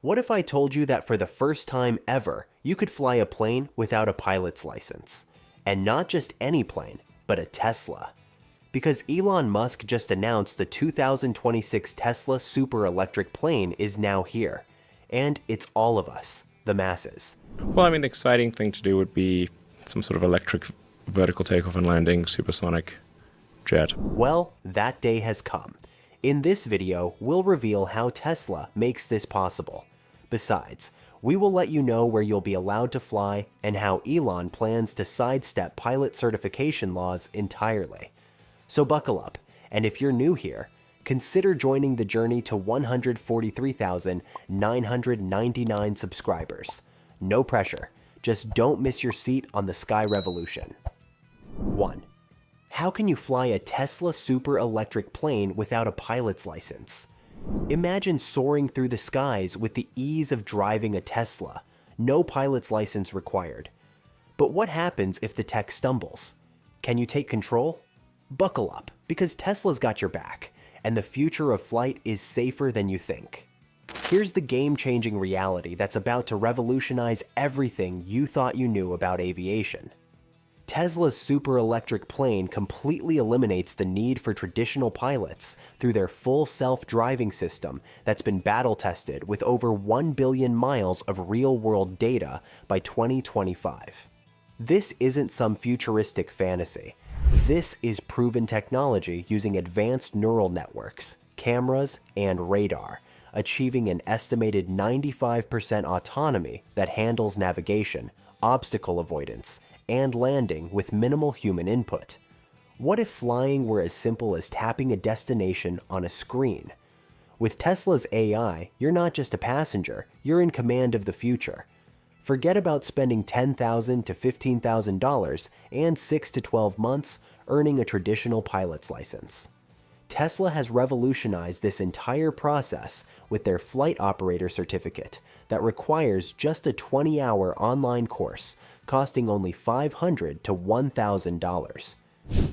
What if I told you that for the first time ever, you could fly a plane without a pilot's license? And not just any plane, but a Tesla. Because Elon Musk just announced the 2026 Tesla Superelectric plane is now here. And it's all of us, the masses. Well, I mean, the exciting thing to do would be some sort of electric vertical takeoff and landing supersonic jet. Well, that day has come. In this video, we'll reveal how Tesla makes this possible. Besides, we will let you know where you'll be allowed to fly and how Elon plans to sidestep pilot certification laws entirely. So buckle up, and if you're new here, consider joining the journey to 143,999 subscribers. No pressure, just don't miss your seat on the Sky Revolution. 1. How can you fly a Tesla Superelectric plane without a pilot's license? Imagine soaring through the skies with the ease of driving a Tesla, no pilot's license required. But what happens if the tech stumbles? Can you take control? Buckle up, because Tesla's got your back, and the future of flight is safer than you think. Here's the game-changing reality that's about to revolutionize everything you thought you knew about aviation. Tesla's Superelectric plane completely eliminates the need for traditional pilots through their full self-driving system that's been battle-tested with over 1 billion miles of real-world data by 2025. This isn't some futuristic fantasy. This is proven technology using advanced neural networks, cameras, and radar, achieving an estimated 95% autonomy that handles navigation, obstacle avoidance, and landing with minimal human input. What if flying were as simple as tapping a destination on a screen? With Tesla's AI, you're not just a passenger, you're in command of the future. Forget about spending $10,000 to $15,000 and 6 to 12 months earning a traditional pilot's license. Tesla has revolutionized this entire process with their flight operator certificate that requires just a 20-hour online course costing only $500 to $1,000.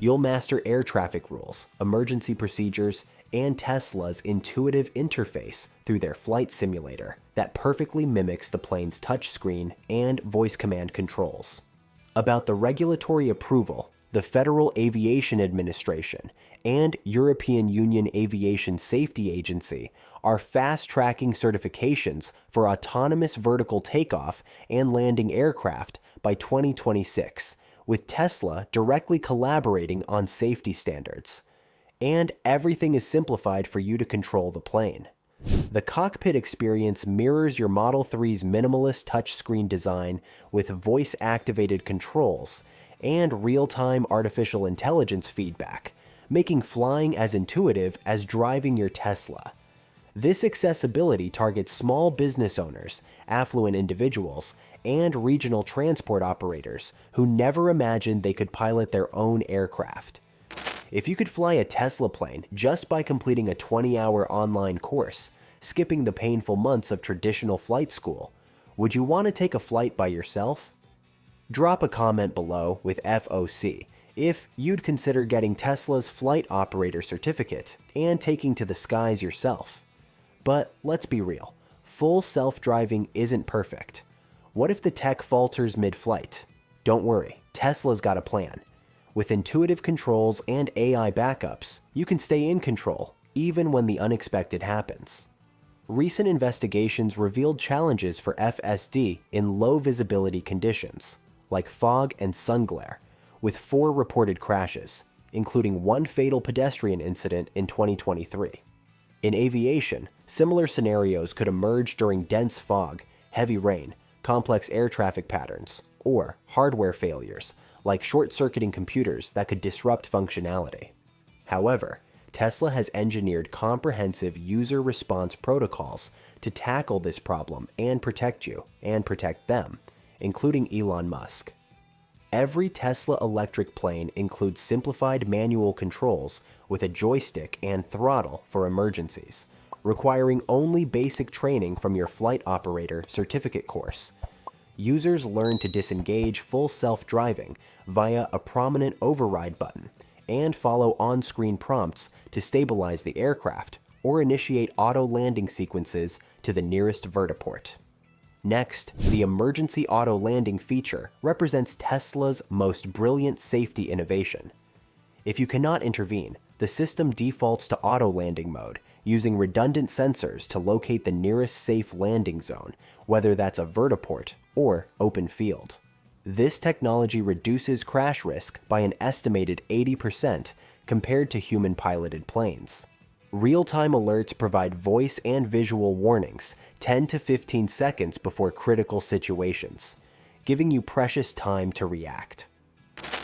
You'll master air traffic rules, emergency procedures, and Tesla's intuitive interface through their flight simulator that perfectly mimics the plane's touchscreen and voice command controls. About the regulatory approval, the Federal Aviation Administration and European Union Aviation Safety Agency are fast-tracking certifications for autonomous vertical takeoff and landing aircraft by 2026, with Tesla directly collaborating on safety standards. And everything is simplified for you to control the plane. The cockpit experience mirrors your Model 3's minimalist touchscreen design with voice-activated controls and real-time artificial intelligence feedback, making flying as intuitive as driving your Tesla. This accessibility targets small business owners, affluent individuals, and regional transport operators who never imagined they could pilot their own aircraft. If you could fly a Tesla plane just by completing a 20-hour online course, skipping the painful months of traditional flight school, would you want to take a flight by yourself? Drop a comment below with FOC if you'd consider getting Tesla's flight operator certificate and taking to the skies yourself. But let's be real, full self-driving isn't perfect. What if the tech falters mid-flight? Don't worry, Tesla's got a plan. With intuitive controls and AI backups, you can stay in control, even when the unexpected happens. Recent investigations revealed challenges for FSD in low visibility conditions, like fog and sun glare, with 4 reported crashes, including 1 fatal pedestrian incident in 2023. In aviation, similar scenarios could emerge during dense fog, heavy rain, complex air traffic patterns, or hardware failures, like short-circuiting computers that could disrupt functionality. However, Tesla has engineered comprehensive user response protocols to tackle this problem and protect you and protect them, including Elon Musk. Every Tesla electric plane includes simplified manual controls with a joystick and throttle for emergencies, requiring only basic training from your flight operator certificate course. Users learn to disengage full self-driving via a prominent override button and follow on-screen prompts to stabilize the aircraft or initiate auto landing sequences to the nearest vertiport. Next, the emergency auto landing feature represents Tesla's most brilliant safety innovation. If you cannot intervene, the system defaults to auto landing mode, using redundant sensors to locate the nearest safe landing zone, whether that's a vertiport or open field. This technology reduces crash risk by an estimated 80% compared to human-piloted planes. Real-time alerts provide voice and visual warnings 10 to 15 seconds before critical situations, giving you precious time to react.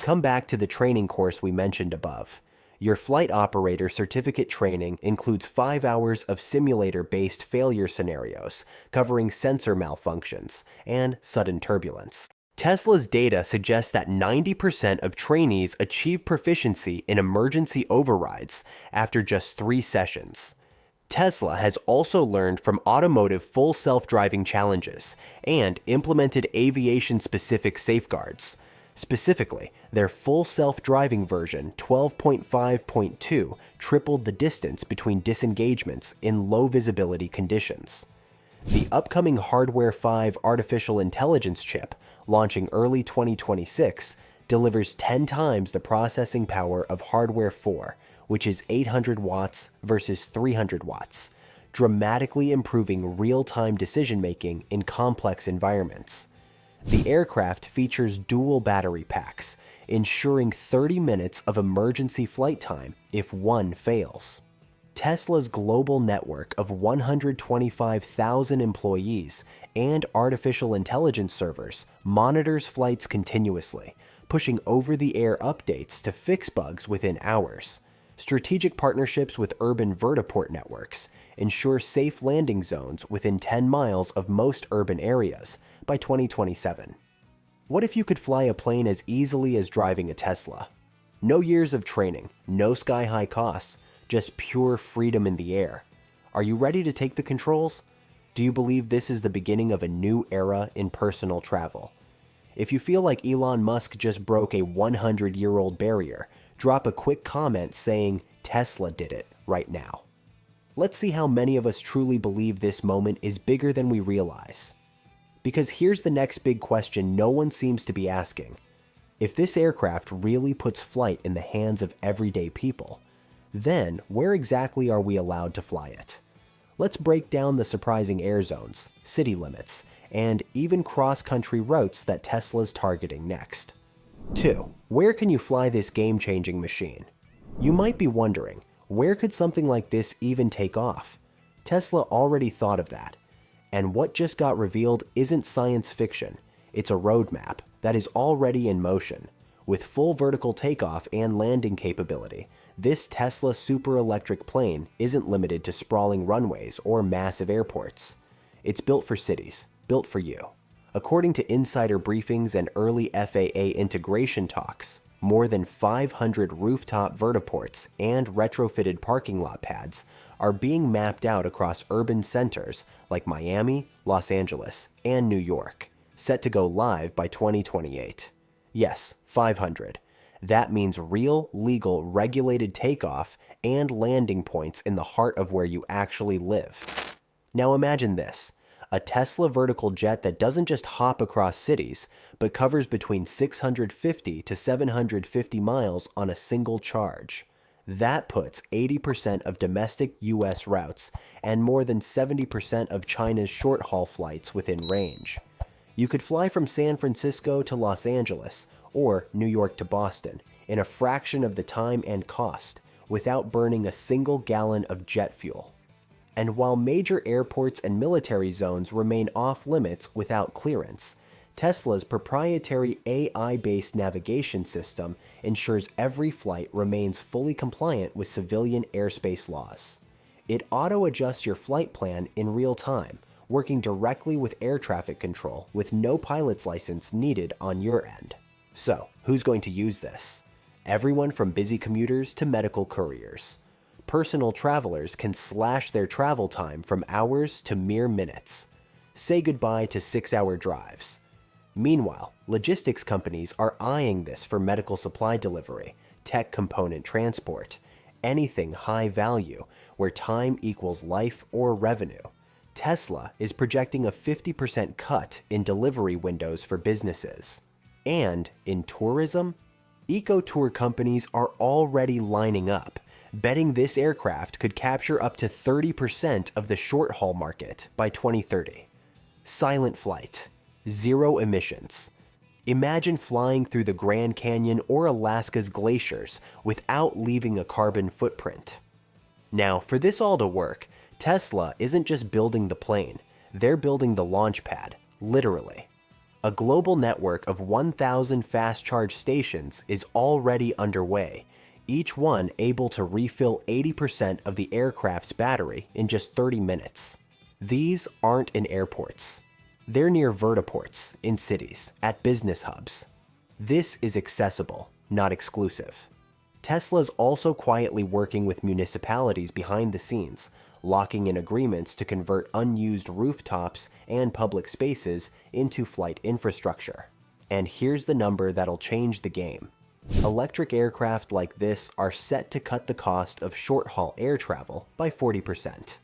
Come back to the training course we mentioned above. Your flight operator certificate training includes 5 hours of simulator-based failure scenarios covering sensor malfunctions and sudden turbulence. Tesla's data suggests that 90% of trainees achieve proficiency in emergency overrides after just 3 sessions. Tesla has also learned from automotive full self-driving challenges and implemented aviation-specific safeguards. Specifically, their full self-driving version 12.5.2 tripled the distance between disengagements in low visibility conditions. The upcoming Hardware 5 artificial intelligence chip, launching early 2026, delivers 10 times the processing power of Hardware 4, which is 800 watts versus 300 watts, dramatically improving real-time decision-making in complex environments. The aircraft features dual battery packs, ensuring 30 minutes of emergency flight time if one fails. Tesla's global network of 125,000 employees and artificial intelligence servers monitors flights continuously, pushing over-the-air updates to fix bugs within hours. Strategic partnerships with urban vertiport networks ensure safe landing zones within 10 miles of most urban areas by 2027. What if you could fly a plane as easily as driving a Tesla? No years of training, no sky-high costs, just pure freedom in the air. Are you ready to take the controls? Do you believe this is the beginning of a new era in personal travel? If you feel like Elon Musk just broke a 100-year-old barrier, drop a quick comment saying Tesla did it right now. Let's see how many of us truly believe this moment is bigger than we realize. Because here's the next big question no one seems to be asking. If this aircraft really puts flight in the hands of everyday people, then where exactly are we allowed to fly it? Let's break down the surprising air zones, city limits, and even cross-country routes that Tesla's targeting next. 2. Where can you fly this game-changing machine? You might be wondering, where could something like this even take off? Tesla already thought of that. And what just got revealed isn't science fiction. It's a roadmap that is already in motion. With full vertical takeoff and landing capability, this Tesla super electric plane isn't limited to sprawling runways or massive airports. It's built for cities, built for you. According to insider briefings and early FAA integration talks, more than 500 rooftop vertiports and retrofitted parking lot pads are being mapped out across urban centers like Miami, Los Angeles, and New York, set to go live by 2028. Yes, 500. That means real, legal, regulated takeoff and landing points in the heart of where you actually live. Now imagine this. A Tesla vertical jet that doesn't just hop across cities, but covers between 650 to 750 miles on a single charge. That puts 80% of domestic US routes and more than 70% of China's short-haul flights within range. You could fly from San Francisco to Los Angeles or New York to Boston in a fraction of the time and cost without burning a single gallon of jet fuel. And while major airports and military zones remain off-limits without clearance, Tesla's proprietary AI-based navigation system ensures every flight remains fully compliant with civilian airspace laws. It auto-adjusts your flight plan in real time, working directly with air traffic control with no pilot's license needed on your end. So, who's going to use this? Everyone from busy commuters to medical couriers. Personal travelers can slash their travel time from hours to mere minutes. Say goodbye to 6-hour drives. Meanwhile, logistics companies are eyeing this for medical supply delivery, tech component transport, anything high value where time equals life or revenue. Tesla is projecting a 50% cut in delivery windows for businesses. And in tourism, eco-tour companies are already lining up, betting this aircraft could capture up to 30% of the short-haul market by 2030. Silent flight, zero emissions. Imagine flying through the Grand Canyon or Alaska's glaciers without leaving a carbon footprint. Now, for this all to work, Tesla isn't just building the plane, they're building the launch pad, literally. A global network of 1,000 fast charge stations is already underway, each one able to refill 80% of the aircraft's battery in just 30 minutes. These aren't in airports. They're near vertiports, in cities, at business hubs. This is accessible, not exclusive. Tesla's also quietly working with municipalities behind the scenes, locking in agreements to convert unused rooftops and public spaces into flight infrastructure. And here's the number that'll change the game. Electric aircraft like this are set to cut the cost of short-haul air travel by 40%.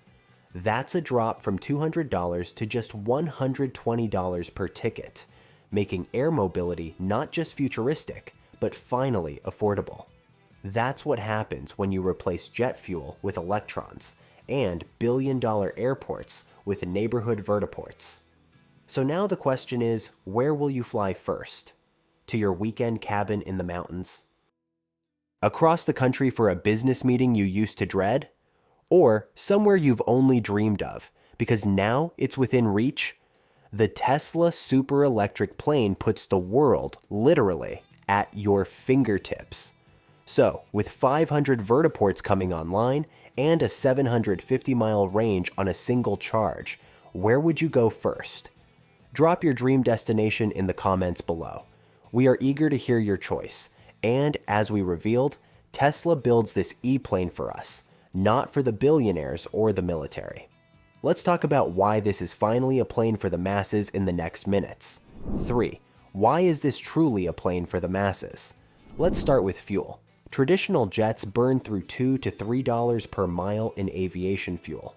That's a drop from $200 to just $120 per ticket, making air mobility not just futuristic, but finally affordable. That's what happens when you replace jet fuel with electrons and billion-dollar airports with neighborhood vertiports. So now the question is, where will you fly first? To your weekend cabin in the mountains? Across the country for a business meeting you used to dread? Or somewhere you've only dreamed of, because now it's within reach? The Tesla Superelectric plane puts the world, literally, at your fingertips. So, with 500 vertiports coming online and a 750-mile range on a single charge, where would you go first? Drop your dream destination in the comments below. We are eager to hear your choice, and as we revealed, Tesla builds this E-plane for us, not for the billionaires or the military. Let's talk about why this is finally a plane for the masses in the next minutes. 3. Why is this truly a plane for the masses? Let's start with fuel. Traditional jets burn through $2 to $3 per mile in aviation fuel.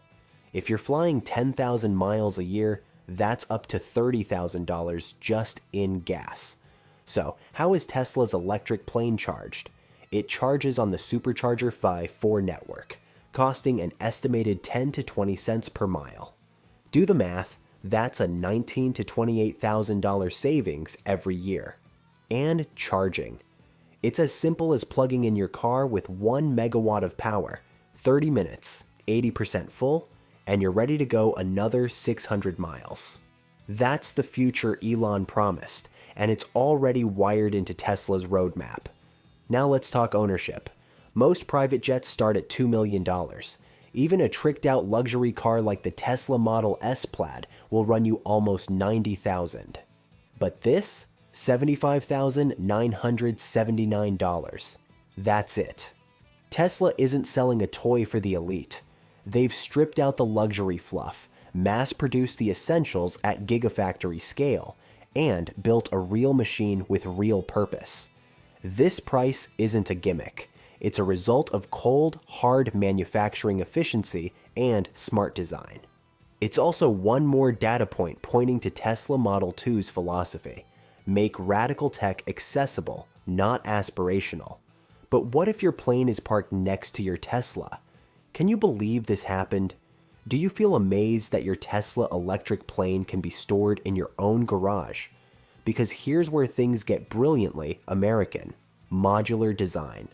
If you're flying 10,000 miles a year, that's up to $30,000 just in gas. So, how is Tesla's electric plane charged? It charges on the Supercharger 5.4 network, costing an estimated 10 to 20 cents per mile. Do the math, that's a $19,000 to $28,000 savings every year. And charging. It's as simple as plugging in your car with 1 megawatt of power, 30 minutes, 80% full, and you're ready to go another 600 miles. That's the future Elon promised, and it's already wired into Tesla's roadmap. Now let's talk ownership. Most private jets start at $2 million. Even a tricked-out luxury car like the Tesla Model S Plaid will run you almost $90,000. But this? $75,979. That's it. Tesla isn't selling a toy for the elite. They've stripped out the luxury fluff, mass-produced the essentials at gigafactory scale, and built a real machine with real purpose. This price isn't a gimmick. It's a result of cold, hard manufacturing efficiency and smart design. It's also one more data point pointing to Tesla Model 2's philosophy. Make radical tech accessible, not aspirational. But what if your plane is parked next to your Tesla? Can you believe this happened? Do you feel amazed that your Tesla electric plane can be stored in your own garage? Because here's where things get brilliantly American. Modular design.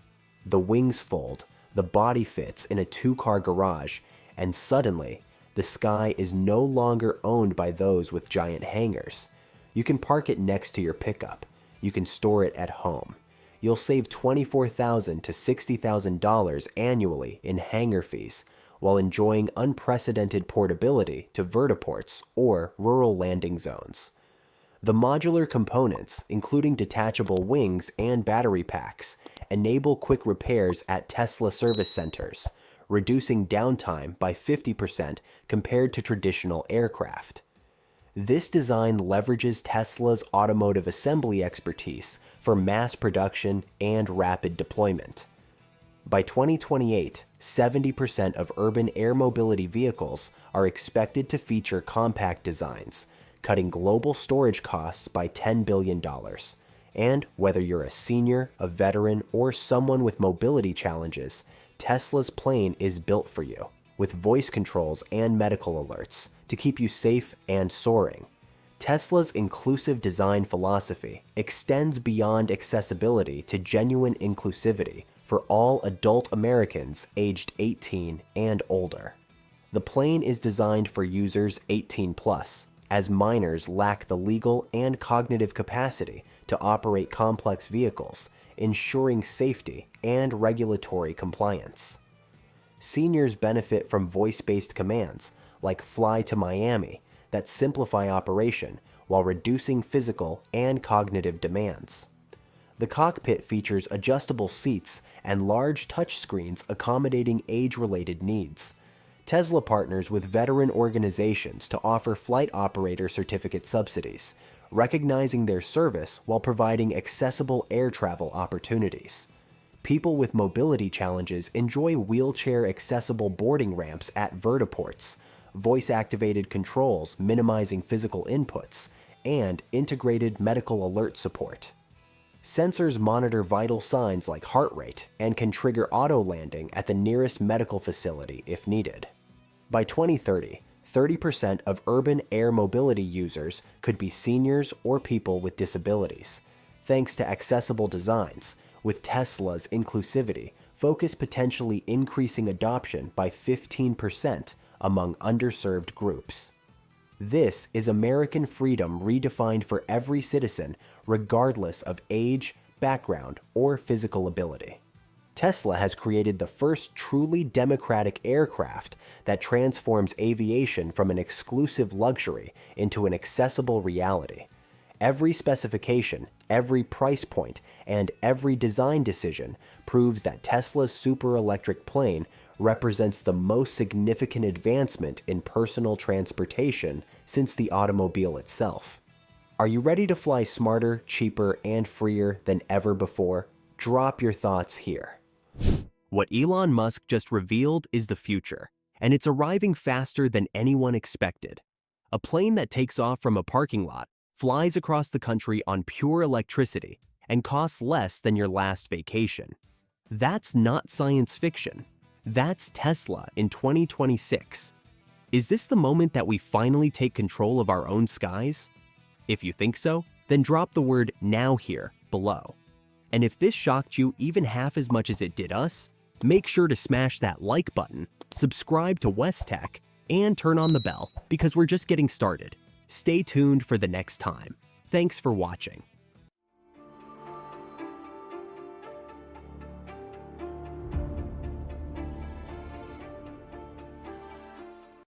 The wings fold, the body fits in a 2-car garage, and suddenly, the sky is no longer owned by those with giant hangars. You can park it next to your pickup. You can store it at home. You'll save $24,000 to $60,000 annually in hangar fees, while enjoying unprecedented portability to vertiports or rural landing zones. The modular components, including detachable wings and battery packs, enable quick repairs at Tesla service centers, reducing downtime by 50% compared to traditional aircraft. This design leverages Tesla's automotive assembly expertise for mass production and rapid deployment. By 2028, 70% of urban air mobility vehicles are expected to feature compact designs, cutting global storage costs by $10 billion. And whether you're a senior, a veteran, or someone with mobility challenges, Tesla's plane is built for you, with voice controls and medical alerts to keep you safe and soaring. Tesla's inclusive design philosophy extends beyond accessibility to genuine inclusivity for all adult Americans aged 18 and older. The plane is designed for users 18 plus, as minors lack the legal and cognitive capacity to operate complex vehicles, ensuring safety and regulatory compliance. Seniors benefit from voice-based commands like "Fly to Miami" that simplify operation while reducing physical and cognitive demands. The cockpit features adjustable seats and large touchscreens accommodating age-related needs. Tesla partners with veteran organizations to offer flight operator certificate subsidies, recognizing their service while providing accessible air travel opportunities. People with mobility challenges enjoy wheelchair-accessible boarding ramps at vertiports, voice-activated controls minimizing physical inputs, and integrated medical alert support. Sensors monitor vital signs like heart rate and can trigger auto landing at the nearest medical facility if needed. By 2030, 30% of urban air mobility users could be seniors or people with disabilities. Thanks to accessible designs, with Tesla's inclusivity focus potentially increasing adoption by 15% among underserved groups. This is American freedom redefined for every citizen, regardless of age, background, or physical ability. Tesla has created the first truly democratic aircraft that transforms aviation from an exclusive luxury into an accessible reality. Every specification, every price point, and every design decision proves that Tesla's super electric plane represents the most significant advancement in personal transportation since the automobile itself. Are you ready to fly smarter, cheaper, and freer than ever before? Drop your thoughts here. What Elon Musk just revealed is the future, and it's arriving faster than anyone expected. A plane that takes off from a parking lot, flies across the country on pure electricity, and costs less than your last vacation. That's not science fiction. That's Tesla in 2026. Is this the moment that we finally take control of our own skies? If you think so, then drop the word "now" here below. And if this shocked you even half as much as it did us, make sure to smash that like button, subscribe to West Tech, and turn on the bell because we're just getting started. Stay tuned for the next time. Thanks for watching.